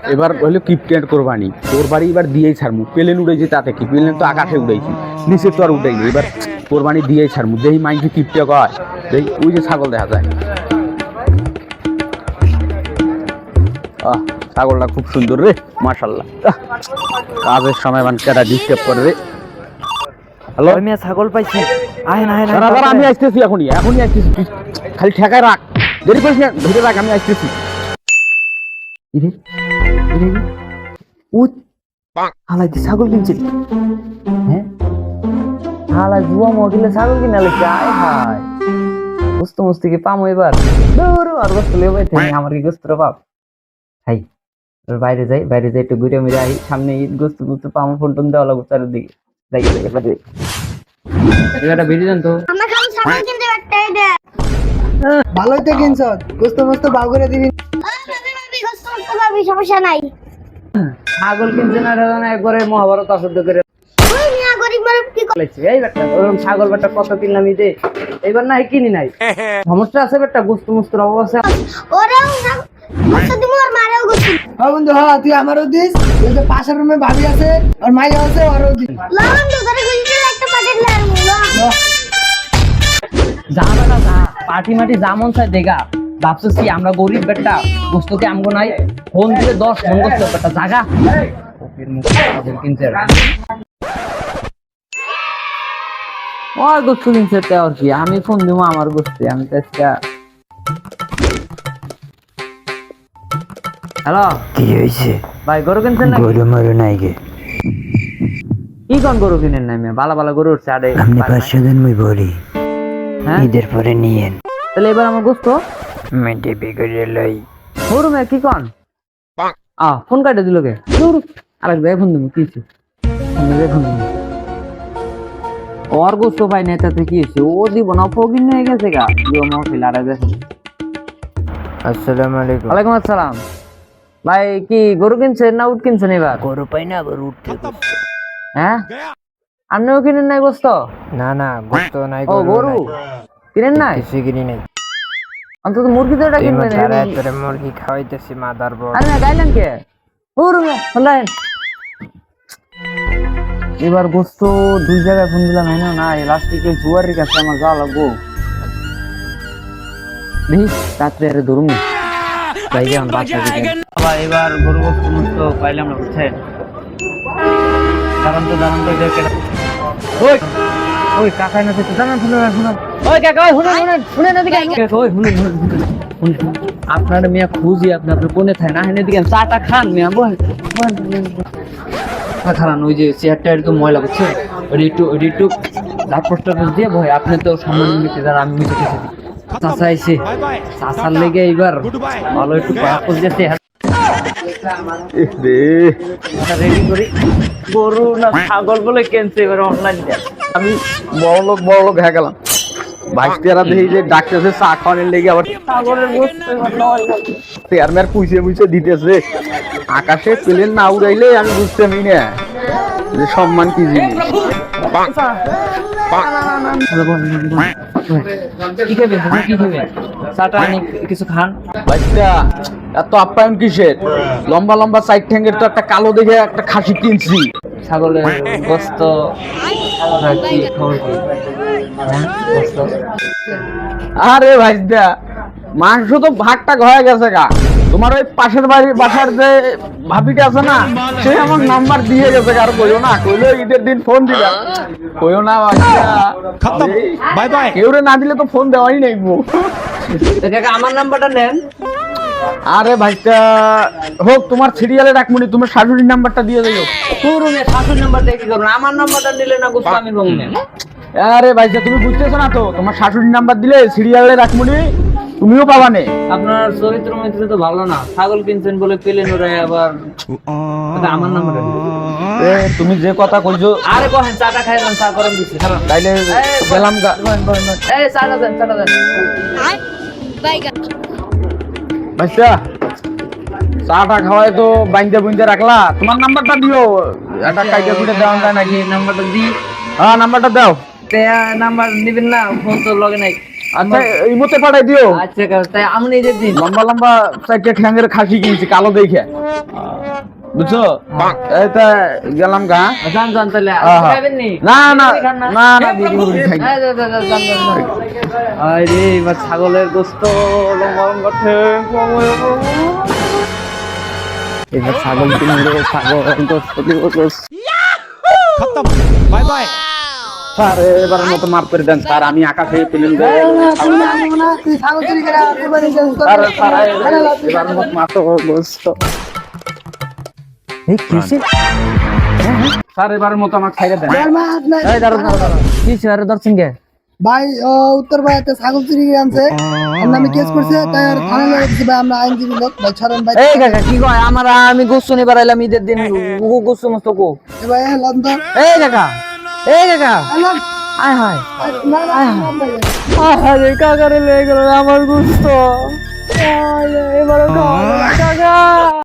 এবার হলো কিপটেন্ট কোরবানি এবার দিয়েই ছাড়মু প্লেন উড়েছি তাতে কি প্লেন তো আকাশে উড়েছি নিচে তো আর উঠেনি এবার কোরবানি দিয়েই ছাড়মু যেই মাইন্ডে কিপটে কয় যেই ওই যে ছাগল দেখা যায় ছাগলটা খুব সুন্দর রে মাশাআল্লাহ কাজের সময় বানকাটা ডিস্টার্ব করে রে হ্যালো আমি ছাগল পাইছি আহেন আমি আসতেছি এখনই আসতেছি তুই খালি ঠেকায় রাখ দেরি করিস না ধরে রাখ আমি আসতেছি হালাই ছাগল কিনছি হ্যাঁ হালাই জুয়া মহিলা ছাগল কিনা লেখা আয় হায় গোস্ত মস্তি কি পামো এবার আর গোস্ত লেগে পাইতে আমার কি গোস্ত পাপ হাই বাইরে যাই একটু ঘুরে মিরে আই সামনে ঈদ গোস্ত গোস্ত পামো ফোন দেওয়া লাগবে চারিদিকে যাই এবার বেরিয়ে যান তো ভালোই তো কিনছ গোস্ত মস্ত বাউ করে দিবি সমস্যা নাই ছাগল কিনছে না একবারে মহাভারত আসদ্ধ করে এই বেটা ওরকম ছাগল বেটা কত কিনলাম ঈদে এইবার নাই কিনি নাই সমস্যা আছে বেটা গোস্ত মস্তের অভাব আছে হ্যাঁ বন্ধু হ্যাঁ তুই আমারও দিস ওই যে পাশের রুমে ভাবি আছে আর মাই আছে ওরও দিস যা বেটা যা পার্টি মাটি যা মন চাই দেখা ভাবছিস কি আমরা গরিব বেটা গোস্তকে আমগো নাই ফোন দিলে 10 ফোন করতে বেটা জাগা কিনছে ওই গোস্ত কিনছে আর কি আমি ফোন দিব আমার গোস্তে আমি তো হ্যালো কি হয়েছে ভাই গরু কিনছেন না গরু মরু নাই গে কি কোন গরু কিনেন না আমি বালা গরু উঠছে আরে আপনি 500 দিন মই বলি হ্যাঁ ঈদের পরে নিয়েন তাহলে এবার আমার গোস্ত মেটে বেগরে লই শোরুমে কি কোন ফোন কাটে দিল কে আরেক ভাই ফোন দিব কি ফোন দিব ওর গোস্ত ভাই নেতাতে কি হয়েছে ও দিব না ফকিন হয়ে গেছে গা জিও মহফিল আর দেখেন আসসালামু আলাইকুম ওয়ালাইকুম আসসালাম ভাই কি গরু কিনছেন না উট কিনছেন এবার গরু পাই না আবার উঠতে হ্যাঁ আপনিও কিনেন নাই গোস্ত না গোস্ত নাই ও গরু কিনেন নাই কিছু কিনি নাই অন্তত মুরগি তো এটা কিনবেন তোরে মুরগি খাওয়াইতেছি মাদার বোর্ড আরে গাইলেন কে ওরমে হলেন এবার গোস্ত দুই জায়গায় ফোন দিলাম না লাস্টিকে জুয়ারির কাছে আমার যাওয়া লাগবো দেখি রাত্রে আরে ধরুন তাই যেমন বাচ্চা আবার এবার গরু গোস্ত মুস্ত পাইলাম না বুঝছেন দাঁড়ান তো ওই ওই কাকাই না তো জানান শুনুন ওই কাকা ওই শুনেন এদিকে ওই শুনুন আপনার মিয়া খুঁজি আপনার কোনে থাকে না এদিকে চাটা খান মিয়া বল খারান ওই যে চেয়ারটা একটু ময়লা বুঝছে ওই একটু লাভ পোস্টার দিয়ে ভয় আপনি তো সম্মান নিতে যান আমি মিশে কিছু চাষা এসে চাষার লেগে এইবার ভালো একটু পোজ দিতে রেডি করি গরু না ছাগল বলে কেনছে এবার অনলাইন আমি বড় লোক হয়ে গেলাম বাইশটারা দেখি যে ডাক্তার চা খাওয়ানোর লেগে আবার ছাগলের গোস্ত চেয়ারম্যান পুষে দিতেছে আকাশে প্লেন না উড়াইলে আমি বুঝতে পারি না যে সম্মান কি জিনিস কি খাবে চাটা আনি কিছু খান বাইশটা এত আপ্যায়ন কিসের লম্বা সাইড ঠ্যাঙ্গের তো একটা কালো দেখে একটা খাসি কিনছি ছাগলের গোস্ত কি খবর কি গোস্ত আরে ভাইদা মাংস তো ভাগটা হয়ে গেছে গা তোমার ওই পাশের বাসার যে ভাবিটা আছে না সে আমার নাম্বার দিয়ে গেছে আর কইও না কইলো ঈদের দিন ফোন দিলা কইও না বাই বাই কেউ না দিলে তো ফোন দেওয়াই নাই আমার নাম্বারটা নেন আরে ভাইটা হোক তোমার সিরিয়ালে রাখমুনি তোমার শাশুড়ির নাম্বারটা দিয়ে দিও পুরোনে শাশুড়ির নাম্বার দিয়ে কি করবেন আমার নাম্বারটা নিলে না গোস্ত আমি বলবো আরে ভাইটা তুমি বুঝতেছো না তো তোমার শাশুড়ির নাম্বার দিলে সিরিয়ালে রাখমুনি তুমিও পাবা নে আপনার চরিত্র মৈত্র তো ভালো না ছাগল কিনছেন বলে পেলেন ওরা আবার আমার নাম্বার তুমি যে কথা কইছো আরে কহেন চাটা খাইলাম চা গরম দিছি তাইলে গেলাম গা এই চাটা দেন ভাইটা চাটা খাওয়াই তো বুঝতে রাখলা তোমার নাম্বারটা দিও একটা কাইটা করে দেওয়া যায় নাকি নাম্বারটা দি হ্যাঁ নাম্বারটা দাও নাম্বার নিবেন না ফোন তো লগে নাই আচ্ছা এই মতে পাঠাই দিও। আচ্ছা কাকা, তাই আমনি ঈদের দিন লম্বা লম্বা চারটে ঠ্যাঙ্গের খাসি কিনছি কালো দেখে, বুঝছো? এইটা গেলাম গা। জান জান তাহলে আহা। খাবেন নি? না না বিরিয়ানি খান না না বিরিয়ানি খাই না। এই যা, যা, যা, যান, যান, যান। আরে এবার ছাগলের গোস্ত লম্বা লম্বা ঠ্যাং, এবার ছাগল কিনলে ছাগল গোস্ত দিব গোস্ত। স্যার এবারের মতো মাফ করে দেন স্যার, আমি আকাশে পেলেন যে তুই না, আমি না, তুই ছাগল চুরি করে আর কুরবানি দিস। স্যার স্যার এবারের মতো মাফ গোস্ত। এই কিসে? স্যার এবারের মতো আমাকে ছাইড়ে দেন। আর মাছ নাই। এই দাঁড়ান দাঁড়ান দাঁড়ান। কিসে আর দর্শন গে? ভাই উত্তর ভাইতে ছাগল চুরি করে আনছে, আমরা আমি কেস করছি, তাই আর থানা নিয়ে গেছি ভাই, আমরা আইনজীবী লোক ভাই, ছাড়েন ভাই। এই কাকা কি কয় আমি গোস্ত নিবার আইলাম ঈদের দিন, গোস্ত মস্ত কো। এ ভাই হলাম তো। এই কাকা, এই কাকা, হলাম। আয় হায় না না হলাম ভাই। আরে কাকারে লেগে গেল আমার গোস্ত, এবারও খাওয়া কাকা।